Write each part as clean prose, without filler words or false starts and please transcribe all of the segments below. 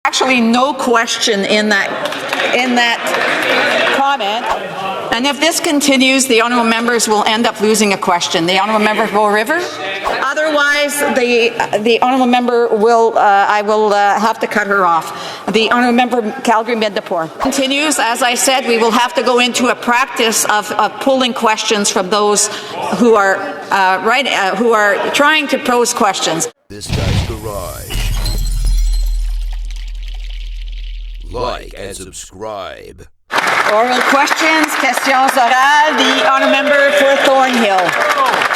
Actually, no question in that comment. And if this continues, the honourable members will end up losing a question. The honourable member for Bow River. Otherwise, the honourable member will, I will have to cut her off. The honourable member Calgary Mid-Napore continues. As I said, we will have to go into a practice of pulling questions from those who are who are trying to pose questions. This guy's garage. Like and subscribe. Oral questions, questions orales. The honourable member for Thornhill.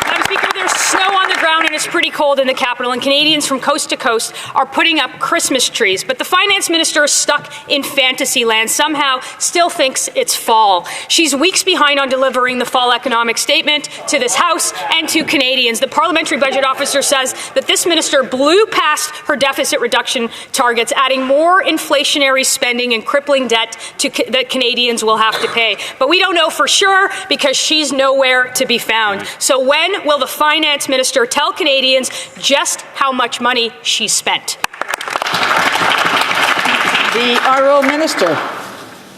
Madam Speaker, there's snow on the ground and it's pretty cold in the capital, and Canadians from coast to coast are putting up Christmas trees. But the finance minister is stuck in fantasy land, somehow still thinks it's fall. She's weeks behind on delivering the fall economic statement to this House and to Canadians. The parliamentary budget officer says that this minister blew past her deficit reduction targets, adding more inflationary spending and crippling debt that Canadians will have to pay. But we don't know for sure because she's nowhere to be found. So when will the finance minister tell Canadians just how much money she spent? The honourable minister.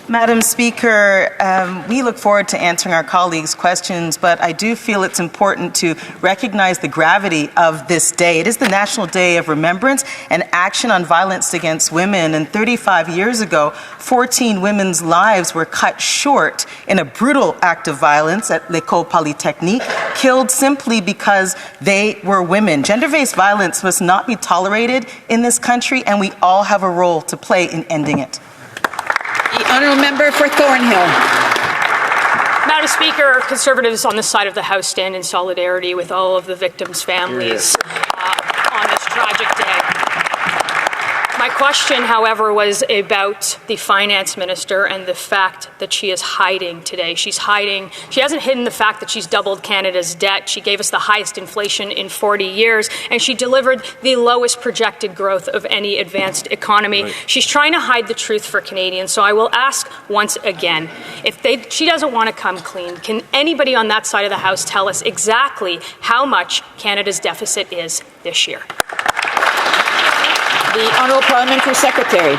Madam Speaker, we look forward to answering our colleagues' questions, but I do feel it's important to recognize the gravity of this day. It is the National Day of Remembrance and Action on Violence Against Women, and 35 years ago, 14 women's lives were cut short in a brutal act of violence at l'École Polytechnique, killed simply because they were women. Gender-based violence must not be tolerated in this country, and we all have a role to play in ending it. The honourable member for Thornhill. Madam Speaker, Conservatives on this side of the House stand in solidarity with all of the victims' families on this tragic day. My question, however, was about the finance minister and the fact that she is hiding today. She's hiding. She hasn't hidden the fact that she's doubled Canada's debt. She gave us the highest inflation in 40 years, and she delivered the lowest projected growth of any advanced economy. Right. She's trying to hide the truth for Canadians. So I will ask once again, if she doesn't want to come clean, can anybody on that side of the House tell us exactly how much Canada's deficit is this year? The Honourable Parliamentary Secretary.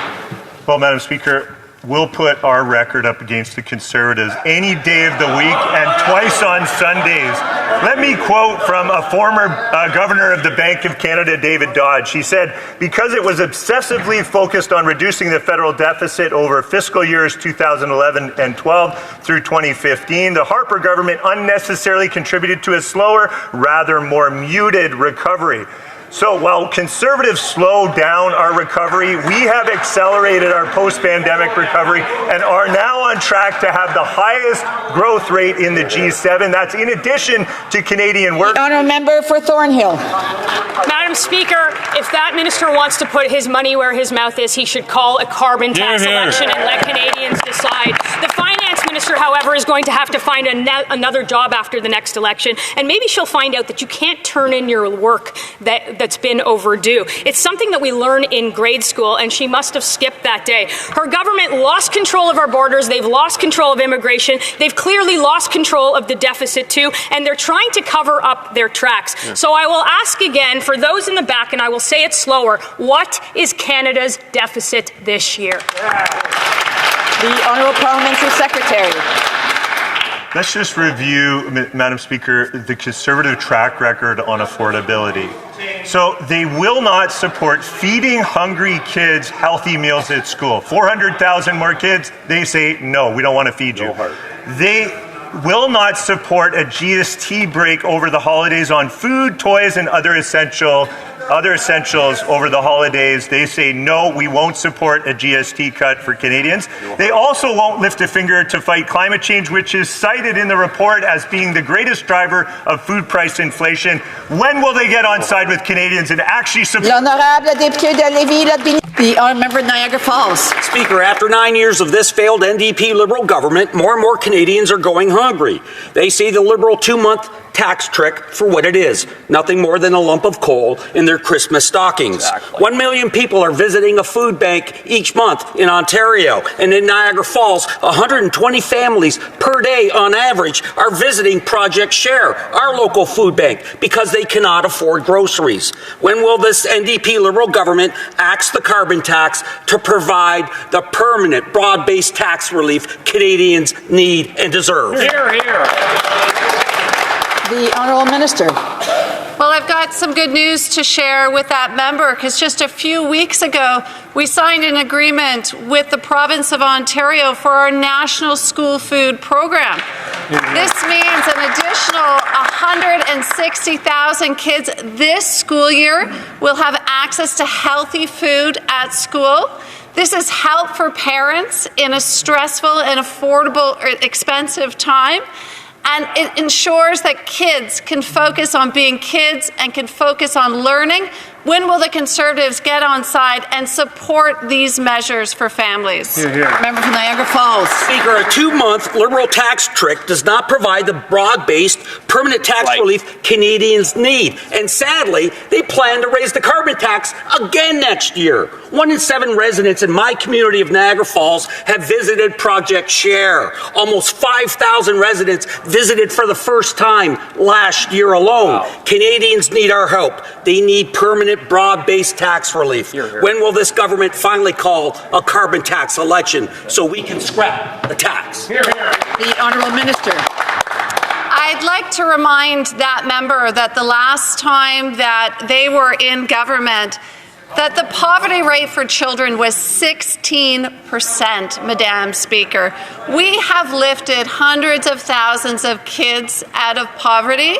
Well, Madam Speaker, we'll put our record up against the Conservatives any day of the week and twice on Sundays. Let me quote from a former governor of the Bank of Canada, David Dodge. He said, because it was obsessively focused on reducing the federal deficit over fiscal years 2011 and 12 through 2015, the Harper government unnecessarily contributed to a slower, rather more muted recovery. So while Conservatives slowed down our recovery, we have accelerated our post-pandemic recovery and are now on track to have the highest growth rate in the G7. That's in addition to Canadian work. Honourable member for Thornhill. Madam Speaker, if that minister wants to put his money where his mouth is, he should call a carbon tax election and let Canadians decide. The finance minister, however, is going to have to find another job after the next election, and maybe she'll find out that you can't turn in your work that's been overdue. It's something that we learn in grade school, and she must have skipped that day. Her government lost control of our borders. They've lost control of immigration. They've clearly lost control of the deficit too, and they're trying to cover up their tracks. Yeah. So I will ask again, for those in the back, and I will say it slower, what is Canada's deficit this year? The Honourable Parliamentary Secretary. Let's just review, Madam Speaker, the Conservative track record on affordability. So they will not support feeding hungry kids healthy meals at school. 400,000 more kids, they say, no, we don't want to feed you. They will not support a GST break over the holidays on food, toys, and other essentials over the holidays. They say, no, we won't support a GST cut for Canadians. They also won't lift a finger to fight climate change, which is cited in the report as being the greatest driver of food price inflation. When will they get on side with Canadians and actually support? The honourable member Niagara Falls. Speaker, after 9 years of this failed NDP Liberal government, more and more Canadians are going hungry. They say the Liberal 2-month tax trick for what it is, nothing more than a lump of coal in their Christmas stockings. Exactly. 1 million people are visiting a food bank each month in Ontario, and in Niagara Falls, 120 families per day on average are visiting Project Share, our local food bank, because they cannot afford groceries. When will this NDP Liberal government axe the carbon tax to provide the permanent, broad-based tax relief Canadians need and deserve? Hear, hear. The Honourable Minister. Well, I've got some good news to share with that member, because just a few weeks ago, we signed an agreement with the province of Ontario for our national school food program. This means an additional 160,000 kids this school year will have access to healthy food at school. This is help for parents in a stressful and affordable or expensive time. And it ensures that kids can focus on being kids and can focus on learning. When will the Conservatives get on side and support these measures for families? Hear, hear. Member from Niagara Falls. Speaker, a 2-month Liberal tax trick does not provide the broad-based, permanent tax relief Canadians need. And sadly, they plan to raise the carbon tax again next year. 1 in 7 residents in my community of Niagara Falls have visited Project Share. Almost 5,000 residents visited for the first time last year alone. Wow. Canadians need our help. They need permanent, broad-based tax relief. When will this government finally call a carbon tax election so we can scrap the tax? The Honourable Minister. I'd like to remind that member that the last time that they were in government, that the poverty rate for children was 16%, Madam Speaker. We have lifted hundreds of thousands of kids out of poverty.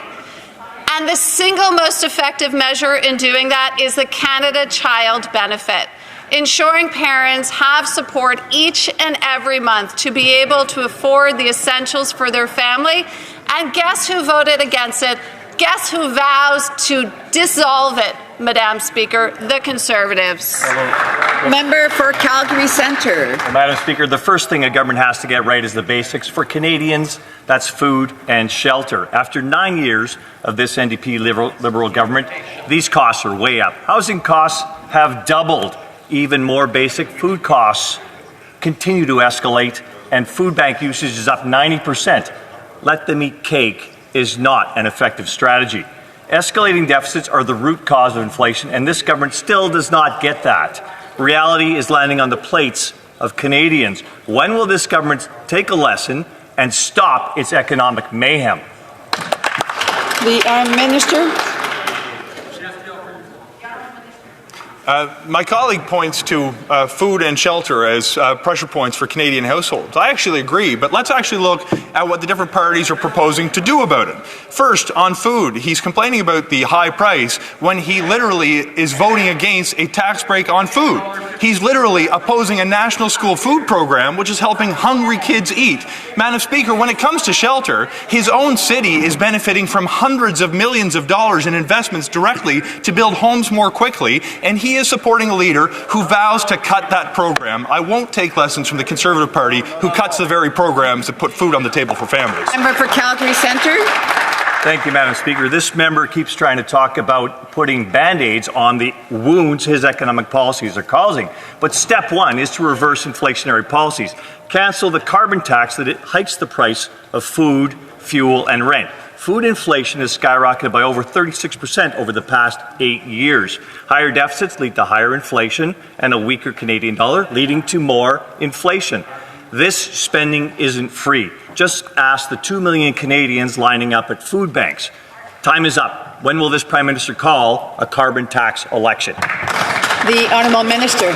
And the single most effective measure in doing that is the Canada Child Benefit, ensuring parents have support each and every month to be able to afford the essentials for their family. And guess who voted against it? Guess who vows to dissolve it, Madam Speaker? The Conservatives. Member for Calgary Centre. Well, Madam Speaker, the first thing a government has to get right is the basics. For Canadians, that's food and shelter. After 9 years of this NDP Liberal government, these costs are way up. Housing costs have doubled. Even more basic food costs continue to escalate, and food bank usage is up 90%. Let them eat cake is not an effective strategy. Escalating deficits are the root cause of inflation, and this government still does not get that. Reality is landing on the plates of Canadians. When will this government take a lesson and stop its economic mayhem? The Minister. My colleague points to food and shelter as pressure points for Canadian households. I actually agree, but let's actually look at what the different parties are proposing to do about it. First, on food, he's complaining about the high price when he literally is voting against a tax break on food. He's literally opposing a national school food program which is helping hungry kids eat. Madam Speaker, when it comes to shelter, his own city is benefiting from hundreds of millions of dollars in investments directly to build homes more quickly, and he is supporting a leader who vows to cut that program. I won't take lessons from the Conservative Party who cuts the very programs that put food on the table for families. Member for Calgary Centre. Thank you, Madam Speaker. This member keeps trying to talk about putting Band-Aids on the wounds his economic policies are causing. But step one is to reverse inflationary policies. Cancel the carbon tax that it hikes the price of food, fuel, and rent. Food inflation has skyrocketed by over 36% over the past 8 years. Higher deficits lead to higher inflation and a weaker Canadian dollar, leading to more inflation. This spending isn't free. Just ask the 2 million Canadians lining up at food banks. Time is up. When will this Prime Minister call a carbon tax election? The Honourable Minister.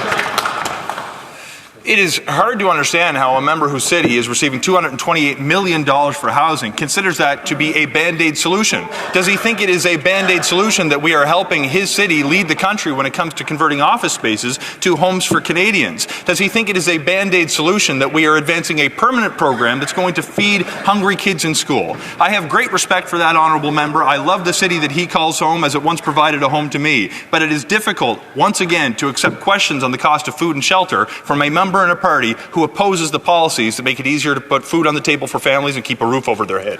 It is hard to understand how a member whose city is receiving $228 million for housing considers that to be a Band-Aid solution. Does he think it is a Band-Aid solution that we are helping his city lead the country when it comes to converting office spaces to homes for Canadians? Does he think it is a Band-Aid solution that we are advancing a permanent program that's going to feed hungry kids in school? I have great respect for that honourable member. I love the city that he calls home, as it once provided a home to me. But it is difficult, once again, to accept questions on the cost of food and shelter from a member member in a party who opposes the policies that make it easier to put food on the table for families and keep a roof over their head.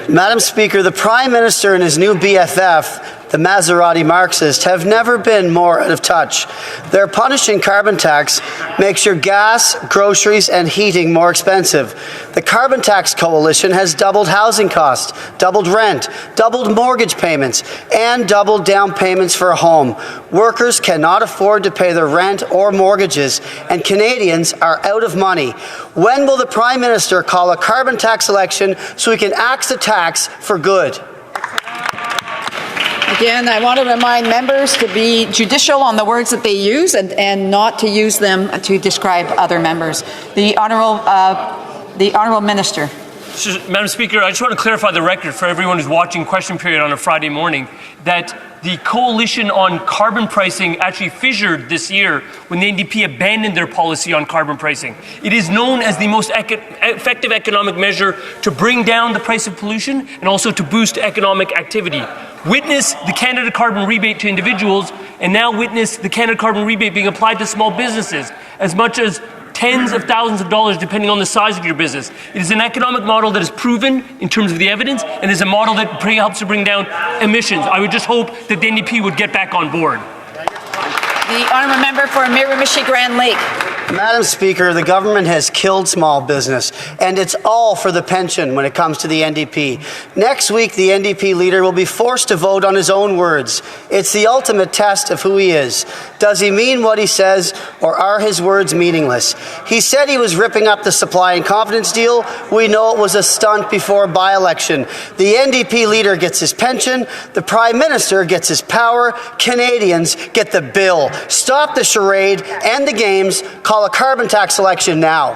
Madam Speaker, the Prime Minister and his new BFF, the Maserati Marxist, have never been more out of touch. Their punishing carbon tax makes your gas, groceries, and heating more expensive. The Carbon Tax Coalition has doubled housing costs, doubled rent, doubled mortgage payments, and doubled down payments for a home. Workers cannot afford to pay their rent or mortgages, and Canadians are out of money. When will the Prime Minister call a carbon tax election so we can axe the tax for good? Again, I want to remind members to be judicial on the words that they use and not to use them to describe other members. The Honourable Minister. Madam Speaker, I just want to clarify the record for everyone who's watching Question Period on a Friday morning that the coalition on carbon pricing actually fissured this year when the NDP abandoned their policy on carbon pricing. It is known as the most effective economic measure to bring down the price of pollution and also to boost economic activity. Witness the Canada Carbon Rebate to individuals, and now witness the Canada Carbon Rebate being applied to small businesses, as much as tens of thousands of dollars depending on the size of your business. It is an economic model that is proven in terms of the evidence and is a model that helps to bring down emissions. I would just hope that the NDP would get back on board. The Honourable Member for Miramichi Grand Lake. Madam Speaker, the government has killed small business, and it's all for the pension when it comes to the NDP. Next week, the NDP leader will be forced to vote on his own words. It's the ultimate test of who he is. Does he mean what he says, or are his words meaningless? He said he was ripping up the supply and confidence deal. We know it was a stunt before a by-election. The NDP leader gets his pension, the Prime Minister gets his power, Canadians get the bill. Stop the charade and the games. Call a carbon tax election now.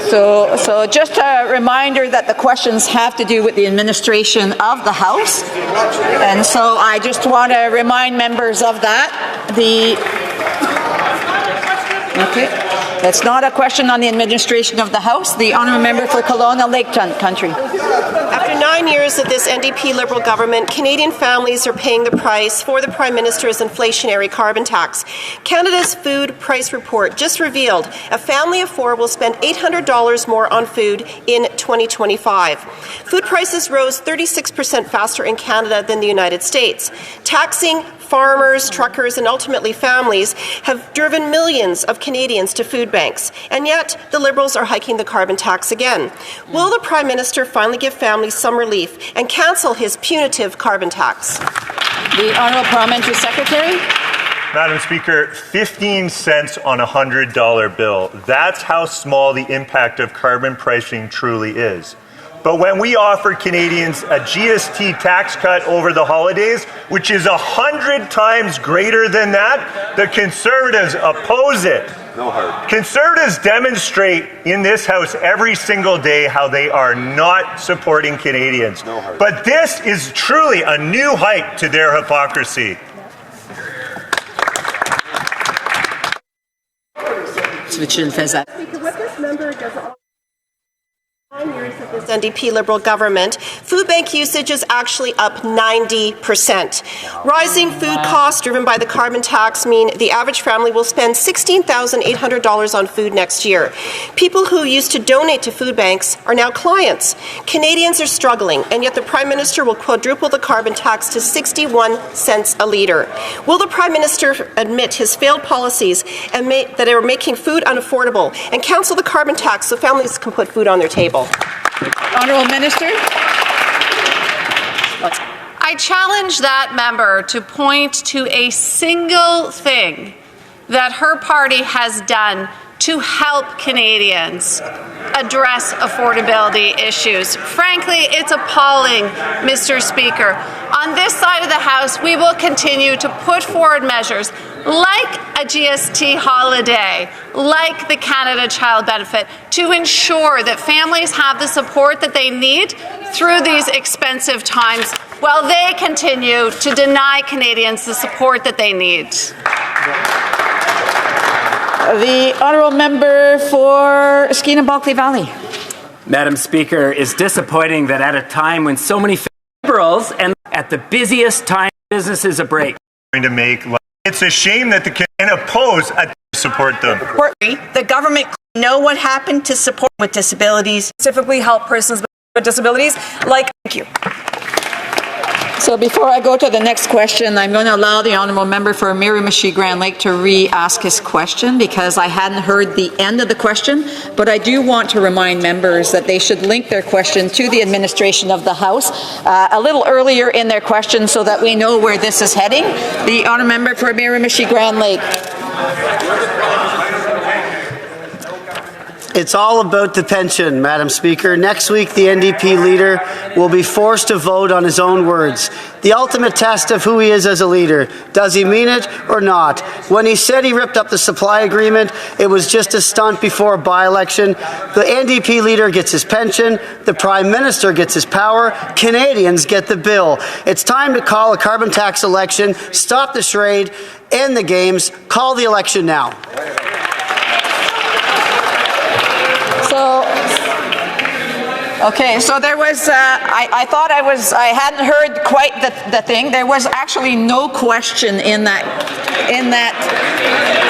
So just a reminder that the questions have to do with the administration of the House. And so I just want to remind members of that. Okay. That's not a question on the administration of the House. The Honourable Member for Kelowna Lake Country. After 9 years of this NDP Liberal government, Canadian families are paying the price for the Prime Minister's inflationary carbon tax. Canada's food price report just revealed a family of four will spend $800 more on food in 2025. Food prices rose 36% faster in Canada than the United States. Taxing farmers, truckers, and ultimately families have driven millions of Canadians to food banks. And yet, the Liberals are hiking the carbon tax again. Will the Prime Minister finally give families some relief and cancel his punitive carbon tax? The Honourable Parliamentary Secretary. Madam Speaker, 15 cents on a $100 bill. That's how small the impact of carbon pricing truly is. But when we offer Canadians a GST tax cut over the holidays, which is 100 times greater than that, the Conservatives oppose it. No heart. Conservatives demonstrate in this House every single day how they are not supporting Canadians. No heart. But this is truly a new height to their hypocrisy. What this member does 9 years of this NDP Liberal government, food bank usage is actually up 90%. Rising food costs driven by the carbon tax mean the average family will spend $16,800 on food next year. People who used to donate to food banks are now clients. Canadians are struggling, and yet the Prime Minister will quadruple the carbon tax to 61 cents a litre. Will the Prime Minister admit his failed policies and that are making food unaffordable and cancel the carbon tax so families can put food on their table? Honourable Minister. I challenge that member to point to a single thing that her party has done to help Canadians address affordability issues. Frankly, it's appalling, Mr. Speaker. On this side of the House, we will continue to put forward measures like a GST holiday, like the Canada Child Benefit, to ensure that families have the support that they need through these expensive times while they continue to deny Canadians the support that they need. The Honourable Member for Skeena Bulkley Valley. Madam Speaker, it's disappointing that at a time when so many Liberals and at the busiest time business is a break. It's a shame that the can oppose support them. The government know what happened to support with disabilities, specifically help persons with disabilities. Thank you. So before I go to the next question, I'm going to allow the honourable member for Miramichi Grand Lake to re-ask his question because I hadn't heard the end of the question, but I do want to remind members that they should link their question to the administration of the House a little earlier in their question so that we know where this is heading. The honourable member for Miramichi Grand Lake. It's all about the pension, Madam Speaker. Next week, the NDP leader will be forced to vote on his own words. The ultimate test of who he is as a leader. Does he mean it or not? When he said he ripped up the supply agreement, it was just a stunt before a by-election. The NDP leader gets his pension. The Prime Minister gets his power. Canadians get the bill. It's time to call a carbon tax election, stop the charade, end the games, call the election now. So there was, I thought I hadn't heard quite the thing. There was actually no question in that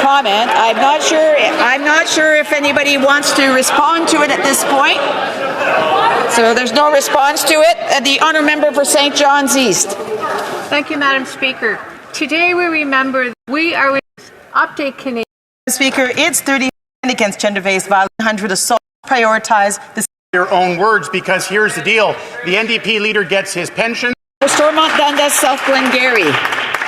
comment. I'm not sure if anybody wants to respond to it at this point. So there's no response to it. The honourable member for St. John's East. Thank you, Madam Speaker. Today we remember we are with Update Canadian. Speaker, it's 30 against gender-based violence, 100 assaults. Prioritize this. Your own words, because here's the deal. The NDP leader gets his pension. Stormont Dundas, South Glengarry.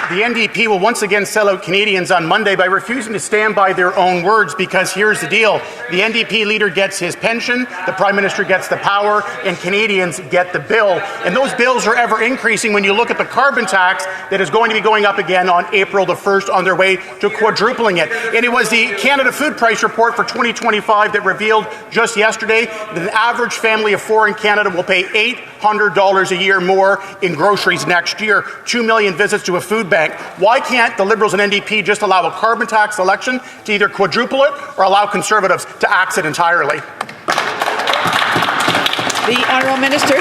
The NDP will once again sell out Canadians on Monday by refusing to stand by their own words, because here's the deal. The NDP leader gets his pension, the Prime Minister gets the power, and Canadians get the bill. And those bills are ever increasing when you look at the carbon tax that is going to be going up again on April the 1st on their way to quadrupling it. And it was the Canada Food Price Report for 2025 that revealed just yesterday that an average family of 4 in Canada will pay $800 a year more in groceries next year. 2 million visits to a food bank. Why can't the Liberals and NDP just allow a carbon tax election to either quadruple it or allow Conservatives to axe it entirely? The Honourable Minister.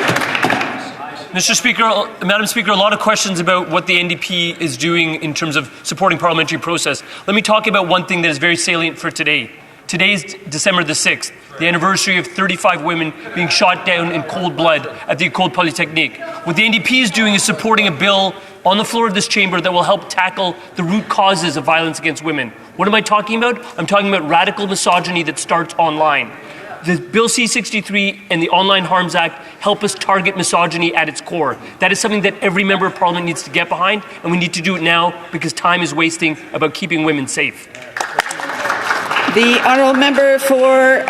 Mr. Speaker, Madam Speaker, a lot of questions about what the NDP is doing in terms of supporting parliamentary process. Let me talk about one thing that is very salient for today. Today is December the 6th, the anniversary of 35 women being shot down in cold blood at the École Polytechnique. What the NDP is doing is supporting a bill on the floor of this chamber that will help tackle the root causes of violence against women. What am I talking about? I'm talking about radical misogyny that starts online. The Bill C-63 and the Online Harms Act help us target misogyny at its core. That is something that every member of Parliament needs to get behind, and we need to do it now because time is wasting about keeping women safe. The honourable member for,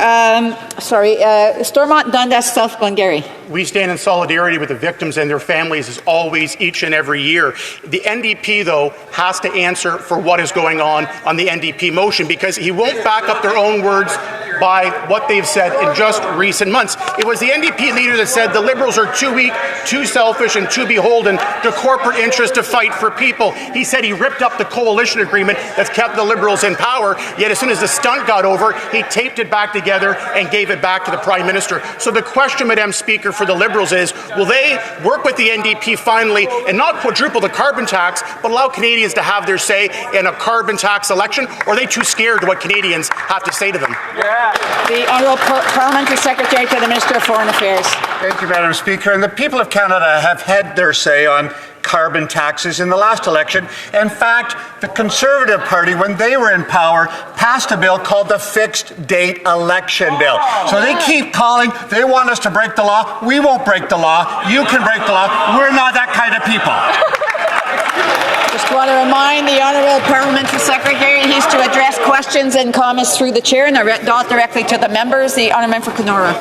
Stormont Dundas, South Glengarry. We stand in solidarity with the victims and their families as always, each and every year. The NDP, though, has to answer for what is going on the NDP motion, because he won't back up their own words by what they've said in just recent months. It was the NDP leader that said the Liberals are too weak, too selfish, and too beholden to corporate interests to fight for people. He said he ripped up the coalition agreement that's kept the Liberals in power, yet as soon as the stunt got over, he taped it back together and gave it back to the Prime Minister. So the question, Madam Speaker, for the Liberals is, will they work with the NDP finally and not quadruple the carbon tax, but allow Canadians to have their say in a carbon tax election, or are they too scared to what Canadians have to say to them? The Honourable Parliamentary Secretary to the Minister of Foreign Affairs. Thank you, Madam Speaker. And the people of Canada have had their say on carbon taxes in the last election. In fact, the Conservative Party, when they were in power, passed a bill called the Fixed Date Election Bill. So they keep calling, they want us to break the law. We won't break the law. You can break the law. We're not that kind of people. Just want to remind the Honourable Parliamentary Secretary he's to address questions and comments through the chair and not directly to the members. The Honourable Member for Kenora.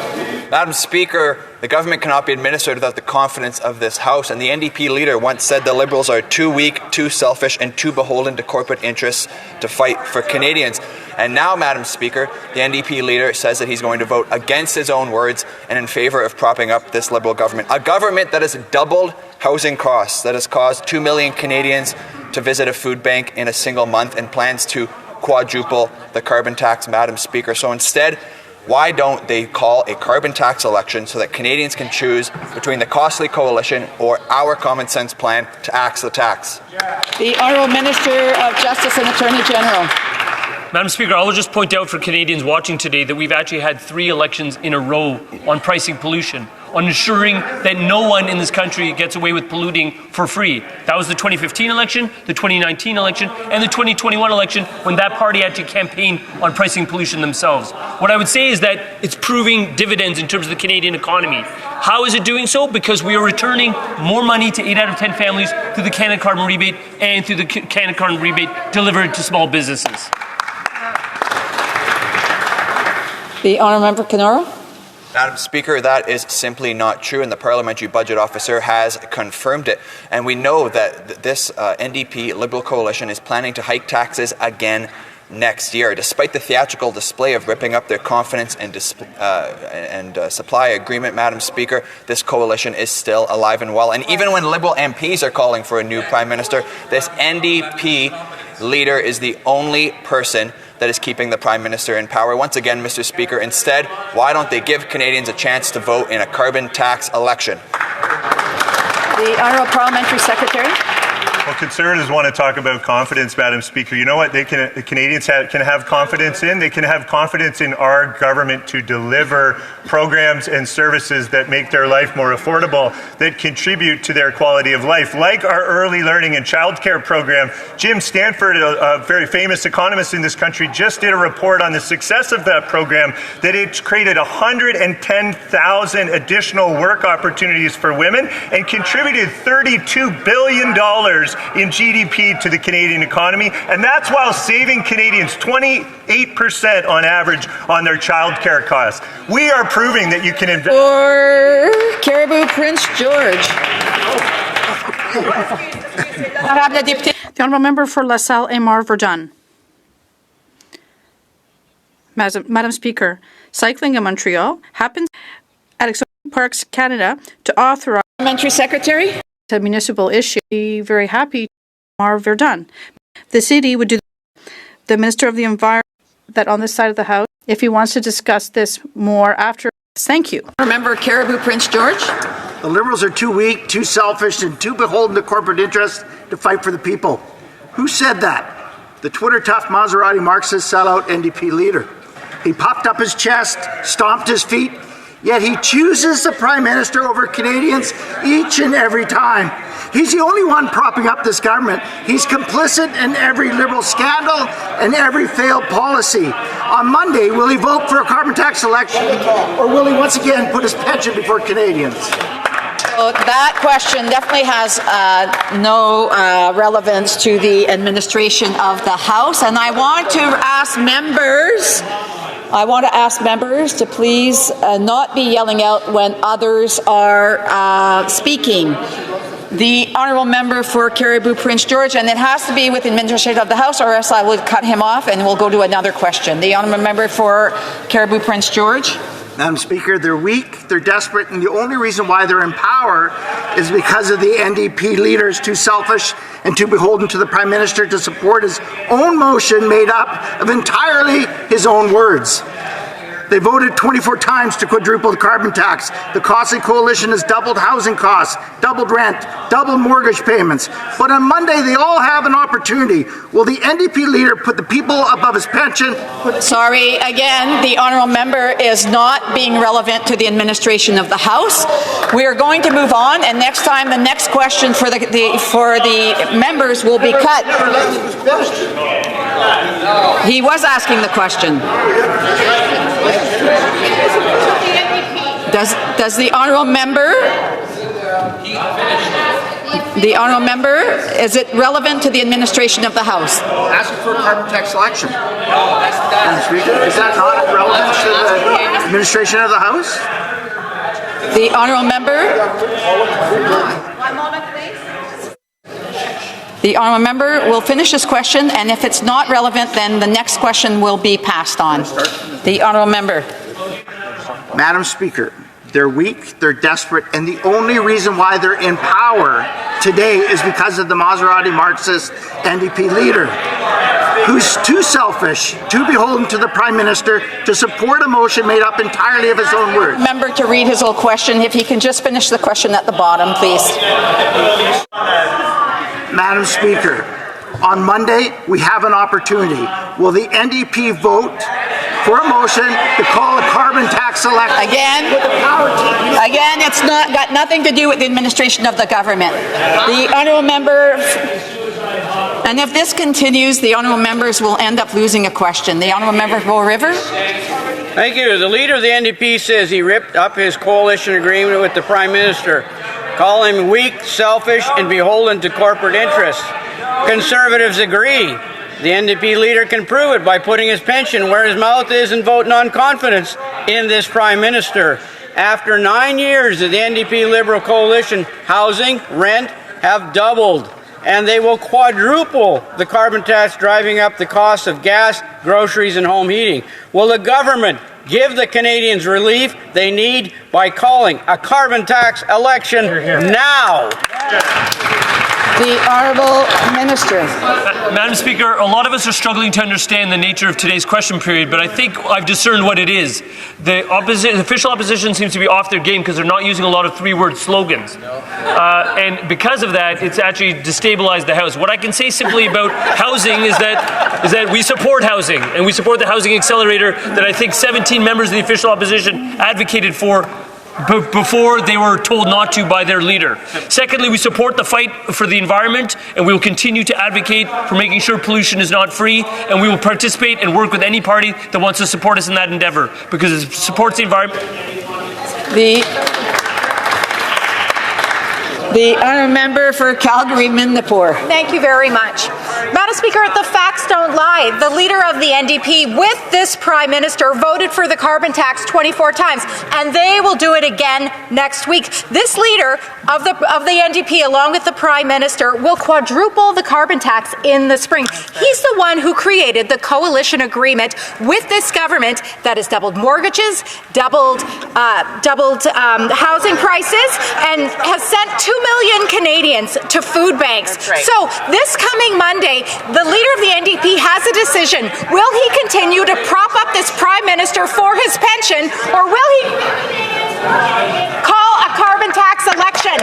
Madam Speaker, the government cannot be administered without the confidence of this House, and the NDP leader once said the Liberals are too weak, too selfish, and too beholden to corporate interests to fight for Canadians. And now, Madam Speaker, the NDP leader says that he's going to vote against his own words and in favour of propping up this Liberal government. A government that has doubled housing costs, that has caused 2 million Canadians to visit a food bank in a single month, and plans to quadruple the carbon tax, Madam Speaker. So instead Why don't they call a carbon tax election so that Canadians can choose between the costly coalition or our common sense plan to axe the tax? The Honourable Minister of Justice and Attorney General. Madam Speaker, I will just point out for Canadians watching today that we've actually had 3 elections in a row on pricing pollution, on ensuring that no one in this country gets away with polluting for free. That was the 2015 election, the 2019 election, and the 2021 election when that party had to campaign on pricing pollution themselves. What I would say is that it's proving dividends in terms of the Canadian economy. How is it doing so? Because we are returning more money to 8 out of 10 families through the Canada Carbon Rebate and through the Canada Carbon Rebate delivered to small businesses. The Honourable Member Kenora. Madam Speaker, that is simply not true, and the Parliamentary Budget Officer has confirmed it. And we know that this NDP Liberal coalition is planning to hike taxes again next year. Despite the theatrical display of ripping up their confidence and supply agreement, Madam Speaker, this coalition is still alive and well. And even when Liberal MPs are calling for a new Prime Minister, this NDP leader is the only person that is keeping the Prime Minister in power. Once again, Mr. Speaker, instead, why don't they give Canadians a chance to vote in a carbon tax election? The Honourable Parliamentary Secretary. Well, Conservatives want to talk about confidence, Madam Speaker. You know what the Canadians can have confidence in? They can have confidence in our government to deliver programs and services that make their life more affordable, that contribute to their quality of life, like our early learning and childcare program. Jim Stanford, a very famous economist in this country, just did a report on the success of that program, that it's created 110,000 additional work opportunities for women and contributed $32 billion in GDP to the Canadian economy, and that's while saving Canadians 28% on average on their childcare costs. We are proving that you can invest. For Caribou Prince George. The Honourable Member for LaSalle Aymar Verdun. Madam Speaker, cycling in Montreal happens at Parks Canada to authorize Parliamentary Secretary. A municipal issue. Be very happy Aymar Verdun. The city would do the Minister of the Environment that on this side of the House if he wants to discuss this more after. Thank you. Remember Caribou Prince George? The Liberals are too weak, too selfish, and too beholden to corporate interests to fight for the people. Who said that? The Twitter-tough Maserati Marxist sellout NDP leader. He puffed up his chest, stomped his feet, yet he chooses the Prime Minister over Canadians each and every time. He's the only one propping up this government. He's complicit in every Liberal scandal and every failed policy. On Monday, will he vote for a carbon tax election, or will he once again put his pension before Canadians? So that question definitely has no relevance to the administration of the House, and I want to ask members to please not be yelling out when others are speaking. The Honourable Member for Caribou Prince George, and it has to be with the administration of the House, or else I will cut him off and we'll go to another question. The Honourable Member for Caribou Prince George. Madam Speaker, they're weak, they're desperate, and the only reason why they're in power is because of the NDP leaders too selfish and too beholden to the Prime Minister to support his own motion made up of entirely his own words. They voted 24 times to quadruple the carbon tax. The costly coalition has doubled housing costs, doubled rent, doubled mortgage payments. But on Monday, they all have an opportunity. Will the NDP leader put the people above his pension? Sorry, again, the Honourable Member is not being relevant to the administration of the House. We are going to move on, and next time, the next question for the members will be cut. He was asking the question. Does the Honourable Member? The Honourable Member, is it relevant to the administration of the House? Asking for a carbon tax election. Madam Speaker, is that not relevant to the administration of the House? The Honourable Member? One moment, please. The Honourable Member will finish his question, and if it's not relevant, then the next question will be passed on. The Honourable Member. Madam Speaker, they're weak, they're desperate, and the only reason why they're in power today is because of the Maserati Marxist NDP leader. who's too selfish, too beholden to the Prime Minister to support a motion made up entirely of his own words. Member to read his whole question. If he can just finish the question at the bottom, please. Madam Speaker, on Monday, we have an opportunity. Will the NDP vote for a motion to call a carbon tax election? Again, it's not got nothing to do with the administration of the government. The honourable member, and if this continues, the honourable members will end up losing a question. The honourable member for River. Thank you. The leader of the NDP says he ripped up his coalition agreement with the Prime Minister, calling him weak, selfish, and beholden to corporate interests. Conservatives agree. The NDP leader can prove it by putting his pension where his mouth is and voting on confidence in this Prime Minister. After 9 years of the NDP Liberal coalition, housing, rent have doubled, and they will quadruple the carbon tax, driving up the cost of gas, groceries, and home heating. Will the government give the Canadians relief they need by calling a carbon tax election now? The Honourable Minister. Madam Speaker, a lot of us are struggling to understand the nature of today's question period, but I think I've discerned what it is. The official opposition seems to be off their game because they're not using a lot of three-word slogans. And because of that, it's actually destabilized the House. What I can say simply about housing is that we support housing, and we support the housing accelerator that I think 17 members of the official opposition advocated for before they were told not to by their leader. Secondly, we support the fight for the environment, and we will continue to advocate for making sure pollution is not free, and we will participate and work with any party that wants to support us in that endeavour, because it supports the environment. The honourable member for Calgary-Mindapore. Thank you very much. Madam Speaker, the facts don't lie. The leader of the NDP with this Prime Minister voted for the carbon tax 24 times, and they will do it again next week. This leader of the NDP, along with the Prime Minister, will quadruple the carbon tax in the spring. He's the one who created the coalition agreement with this government that has doubled mortgages, doubled housing prices, and has sent 2 million Canadians to food banks. Right. So this coming Monday, the leader of the NDP has a decision. Will he continue to prop up this Prime Minister for his pension, or will he call a carbon tax election?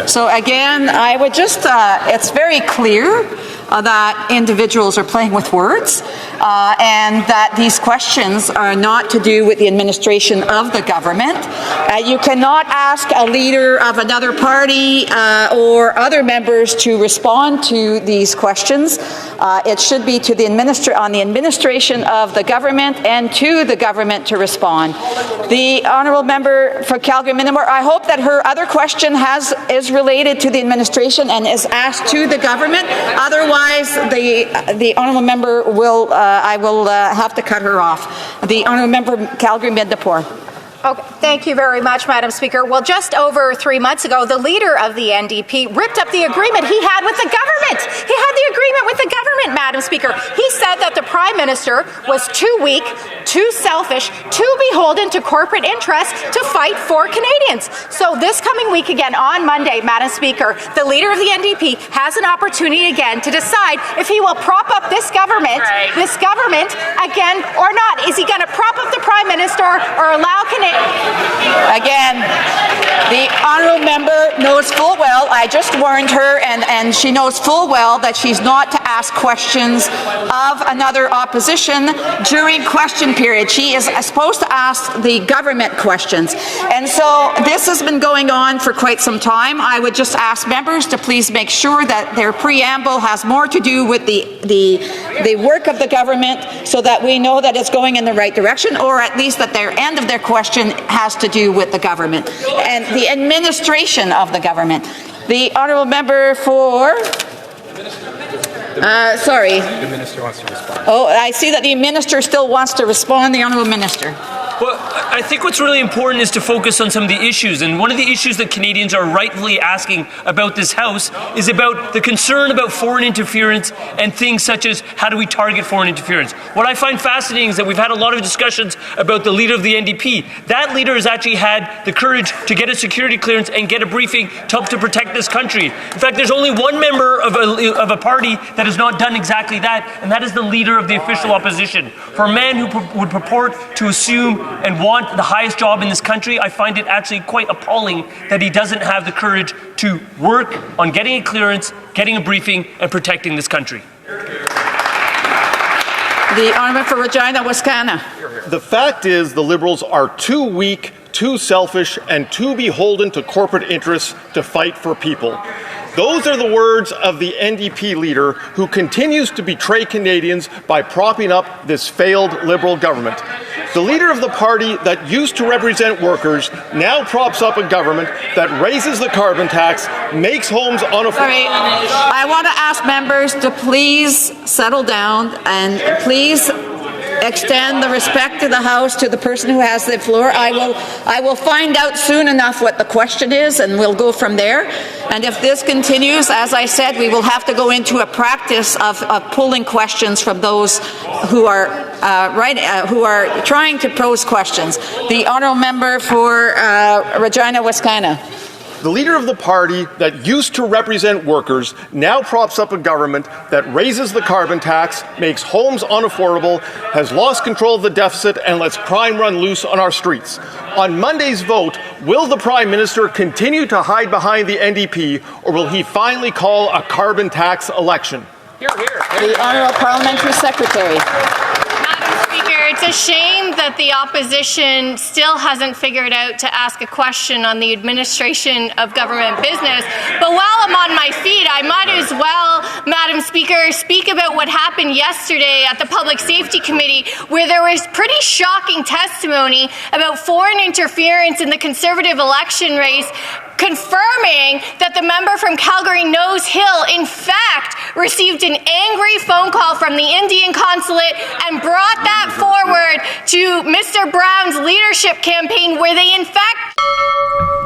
So again, I would just, it's very clear that individuals are playing with words and that these questions are not to do with the administration of the government. You cannot ask a leader of another party or other members to respond to these questions. It should be to the on the administration of the government and to the government to respond. The honourable member for Calgary-Mindapore, I hope that her other question is related to the administration and is asked to the government. Otherwise, the honourable member will I will have to cut her off. The honourable member Calgary-Mindapore. Okay, thank you very much, Madam Speaker. Well, just over 3 months ago, the leader of the NDP ripped up the agreement he had with the government. He had the agreement with the government, Madam Speaker. He said that the Prime Minister was too weak, too selfish, too beholden to corporate interests to fight for Canadians. So this coming week again, on Monday, Madam Speaker, the leader of the NDP has an opportunity again to decide if he will prop up this government again or not. Is he going to prop up the Prime Minister or allow Canadians? Again, the honourable member knows full well, I just warned her, and she knows full well that she's not to ask questions of another opposition during question period. She is supposed to ask the government questions. And so this has been going on for quite some time. I would just ask members to please make sure that their preamble has more to do with the work of the government so that we know that it's going in the right direction, or at least that their end of their question has to do with the government and the administration of the government. The honourable member for... sorry. The minister wants to respond. Oh, I see that the minister still wants to respond. The honourable minister. Well, I think what's really important is to focus on some of the issues. And one of the issues that Canadians are rightfully asking about this House is about the concern about foreign interference and things such as how do we target foreign interference. What I find fascinating is that we've had a lot of discussions about the leader of the NDP. That leader has actually had the courage to get a security clearance and get a briefing to help to protect this country. In fact, there's only one member of a party that has not done exactly that, and that is the leader of the official opposition. For a man who would purport to assume and want the highest job in this country, I find it actually quite appalling that he doesn't have the courage to work on getting a clearance, getting a briefing, and protecting this country. The honourable for Regina, Wascana. The fact is the Liberals are too weak, too selfish, and too beholden to corporate interests to fight for people. Those are the words of the NDP leader who continues to betray Canadians by propping up this failed Liberal government. The leader of the party that used to represent workers now props up a government that raises the carbon tax, makes homes unaffordable. I want to ask members to please settle down and please extend the respect to the House to the person who has the floor. I will find out soon enough what the question is, and we'll go from there. And if this continues, as I said, we will have to go into a practice of pulling questions from those who are who are trying to pose questions. The honourable member for Regina, Wascana. The leader of the party that used to represent workers now props up a government that raises the carbon tax, makes homes unaffordable, has lost control of the deficit, and lets crime run loose on our streets. On Monday's vote, will the Prime Minister continue to hide behind the NDP, or will he finally call a carbon tax election? Hear, hear. The Honourable Parliamentary Secretary. It's a shame that the opposition still hasn't figured out to ask a question on the administration of government business. But while I'm on my feet, I might as well, Madam Speaker, speak about what happened yesterday at the Public Safety Committee, where there was pretty shocking testimony about foreign interference in the Conservative election race, confirming that the member from Calgary Nose Hill, in fact, received an angry phone call from the Indian consulate and brought that forward to Mr. Brown's leadership campaign, where they, in fact...